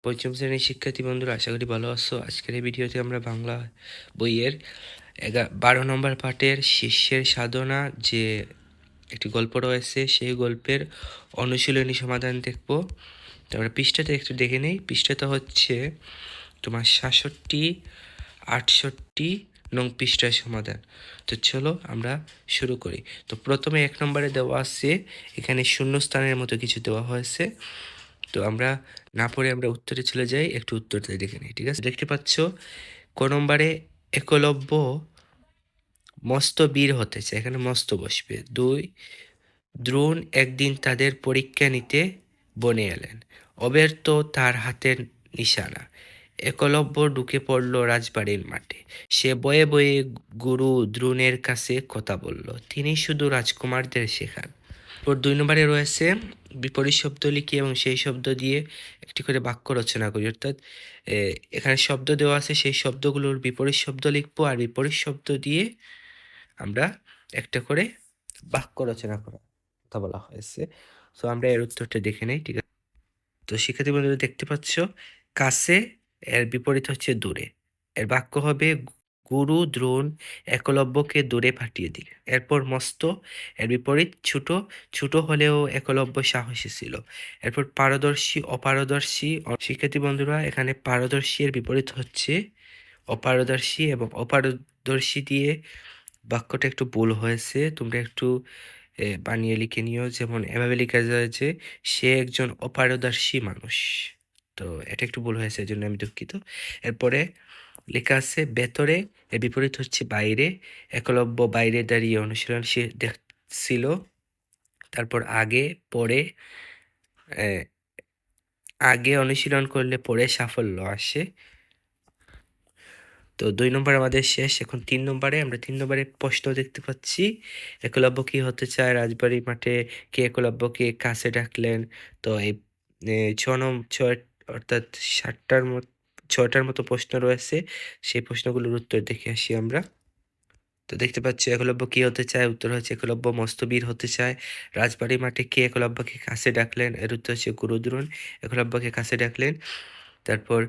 পঞ্চম শ্রেণীর শিক্ষার্থী বন্ধুরা, আশা করি ভালো আছো। আজকের এই ভিডিওতে আমরা বাংলা বইয়ের 12 নম্বর পাঠের শিষ্যের সাধনা যে একটি গল্প রয়েছে, সেই গল্পের অনুশীলনী সমাধান দেখব। তো আমরা পৃষ্ঠাটা একটু দেখে নেই। পৃষ্ঠাটা হচ্ছে তোমার 67-68 নং পৃষ্ঠার সমাধান। তো চলো আমরা শুরু করি। তো প্রথমে 1 নম্বরে দেওয়া আছে, এখানে শূন্যস্থানের মতো কিছু দেওয়া হয়েছে। তো আমরা না পড়ে আমরা উত্তরে চলে যাই, একটু উত্তরটা দেখে নিই। ঠিক আছে, দেখতে পাচ্ছ ক নম্বরে একলব্য মস্ত বীর হতে চায়, এখানে মস্ত বসবে। 2, দ্রোণ একদিন তাদের পরীক্ষা নিতে বনে এলেন, অব্যর্থ তার হাতের নিশানা। একলব্য ঢুকে পড়ল রাজবাড়ির মাঠে। সে বয়ে বয়ে গুরু দ্রোণের কাছে কথা বলল, তিনি শুধু রাজকুমারদের শেখান। 2 নম্বরে রয়েছে বিপরীত শব্দ লিখি এবং সেই শব্দ দিয়ে একটি করে বাক্য রচনা করি। অর্থাৎ এখানে শব্দ দেওয়া আছে, সেই শব্দগুলোর বিপরীত শব্দ লিখবো আর বিপরীত শব্দ দিয়ে আমরা একটা করে বাক্য রচনা করা কথা বলা হয়েছে। তো আমরা এর উত্তরটা দেখে নেই। ঠিক আছে, তো শিক্ষার্থী বন্ধুরা দেখতে পাচ্ছ, কাছে এর বিপরীত হচ্ছে দূরে। এর বাক্য হবে গুরু দ্রোণ একলব্যকে দূরে পাঠিয়ে দিলেন। এরপর মস্ত এর বিপরীত ছোট, ছোট হলেও একলব্য সাহসী ছিল। এরপর পারদর্শী অপারদর্শী। শিক্ষার্থী বন্ধুরা, এখানে পারদর্শী এর বিপরীত হচ্ছে অপারদর্শী, এবং অপারদর্শী দিয়ে বাক্যটা একটু ভুল হয়েছে, তোমরা একটু বানিয়ে লিখে নিও। যেমন এভাবে লেখা যায় যে সে একজন অপারদর্শী মানুষ। তো এটা একটু ভুল হয়েছে, এজন্য আমি দুঃখিত। এরপরে লেখা আছে ভেতরে, এর বিপরীত হচ্ছে বাইরে। একলব্য বাইরে দাঁড়িয়ে অনুশীলন সে দেখছিল। তারপর আগে পরে, আগে অনুশীলন করলে পরে সাফল্য আসে। তো 2 নম্বর আমাদের শেষ। এখন 3 নম্বরে আমরা 3 নম্বরে প্রশ্ন দেখতে পাচ্ছি, একলব্য কি হতে চায়? রাজবাড়ি মাঠে কে একলব্যকে কাছে ডাকলেন? তো এই 6 অর্থাৎ 6টার মতো প্রশ্ন রয়েছে। সেই প্রশ্নগুলোর উত্তর দেখে আসি আমরা। তো দেখতে পাচ্ছি একলব্য কি হতে চায়? উত্তর হচ্ছে একলব্য মস্তবীর হতে চায়। রাজবাড়ি মাঠে কে একলব্যকে কাছে ডাকলেন? এর উত্তর হচ্ছে গুরু দ্রোণ একলব্যকে কাছে ডাকলেন। তারপর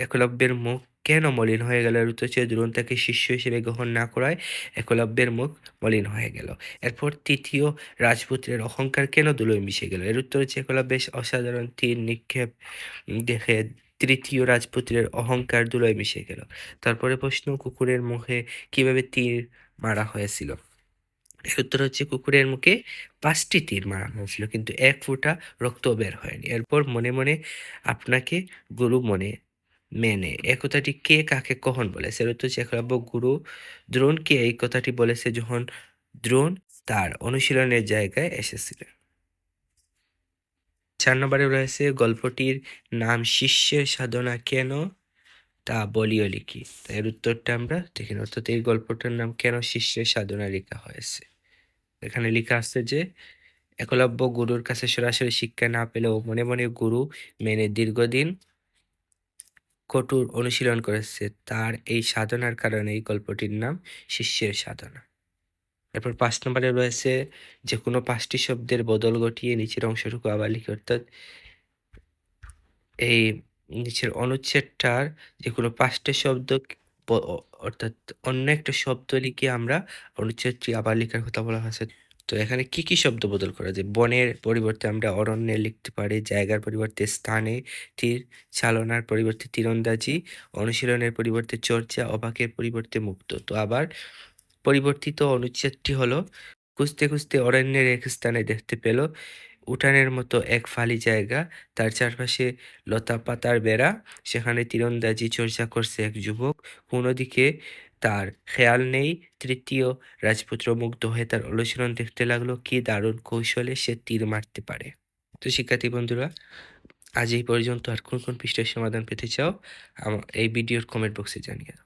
একলব্যের মুখ কেন মলিন হয়ে গেল? এর উত্তর হচ্ছে দ্রোণ তাকে শিষ্য হিসেবে গ্রহণ না করায় একলব্যের মুখ মলিন হয়ে গেল। এরপর তৃতীয় রাজপুত্রের অহংকার কেন ধুলোয় মিশে গেল? এর উত্তর হচ্ছে একলব্যের অসাধারণ তীর নিক্ষেপ দেখে তৃতীয় রাজপুত্রের অহংকার ধুলোয় মিশে গেল। তারপরে প্রশ্ন, কুকুরের মুখে কিভাবে তীর মারা হয়েছিল? এর উত্তর হচ্ছে কুকুরের মুখে 5টি তীর মারা হয়েছিল, কিন্তু 1 ফোঁটা রক্ত বের হয়নি। এরপর মনে মনে আপনাকে গুরু মনে মেনে, এ কথাটি কে কাকে কখন বলেছে? এর উত্তর হচ্ছে একলব্য গুরু দ্রোণকে এই কথাটি বলেছে যখন দ্রোণ তার অনুশীলনের জায়গায় এসেছিলেন। 4 নম্বরে রয়েছে গল্পটির নাম শিষ্যের সাধনা কেন তা বলিও লিখি। এর উত্তরটা আমরা দেখি। অর্থাৎ এই গল্পটার নাম কেন শিষ্যের সাধনা লেখা হয়েছে। এখানে লেখা আছে যে একলব্য গুরুর কাছে সরাসরি শিক্ষা না পেলেও মনে মনে গুরু মেনে দীর্ঘদিন কঠোর অনুশীলন করেছে। তার এই সাধনার কারণে এই গল্পটির নাম শিষ্যের সাধনা। এরপর 5 নম্বরে রয়েছে যে কোনো 5টি শব্দের বদল ঘটিয়ে নিচের অংশটুকু আবার লিখি। অর্থাৎ এই নিচের অনুচ্ছেদটার যে কোনো 5টা শব্দ অর্থাৎ অন্য একটা শব্দ লিখে আমরা অনুচ্ছেদটি আবার লেখার কথা বলা হয়েছে। তো এখানে কি কি শব্দ বদল করা যায়? বনের পরিবর্তে আমরা অরণ্যে লিখতে পারি, জায়গার পরিবর্তে স্থানে, তীর চালনার পরিবর্তে তীরন্দাজি, অনুশীলনের পরিবর্তে চর্চা, অবাকের পরিবর্তে মুক্ত। তো আবার পরিবর্তিত অনুচ্ছেদটি হলো, খুঁজতে খুঁজতে অরণ্যের এক স্থানে দেখতে পেল উঠানের মতো এক ফালি জায়গা, তার চারপাশে লতা পাতার বেড়া, সেখানে তীরন্দাজি চর্চা করছে এক যুবক, কোনো দিকে তার খেয়াল নেই। তৃতীয় রাজপুত্র মুগ্ধ হয়ে তার অনুশীলন দেখতে লাগলো, কি দারুণ কৌশলে সে তীর মারতে পারে। তো শিক্ষার্থী বন্ধুরা, আজ এই পর্যন্ত। আর কোন কোন পৃষ্ঠের সমাধান পেতে চাও এই ভিডিওর কমেন্ট বক্সে জানিয়ে দাও।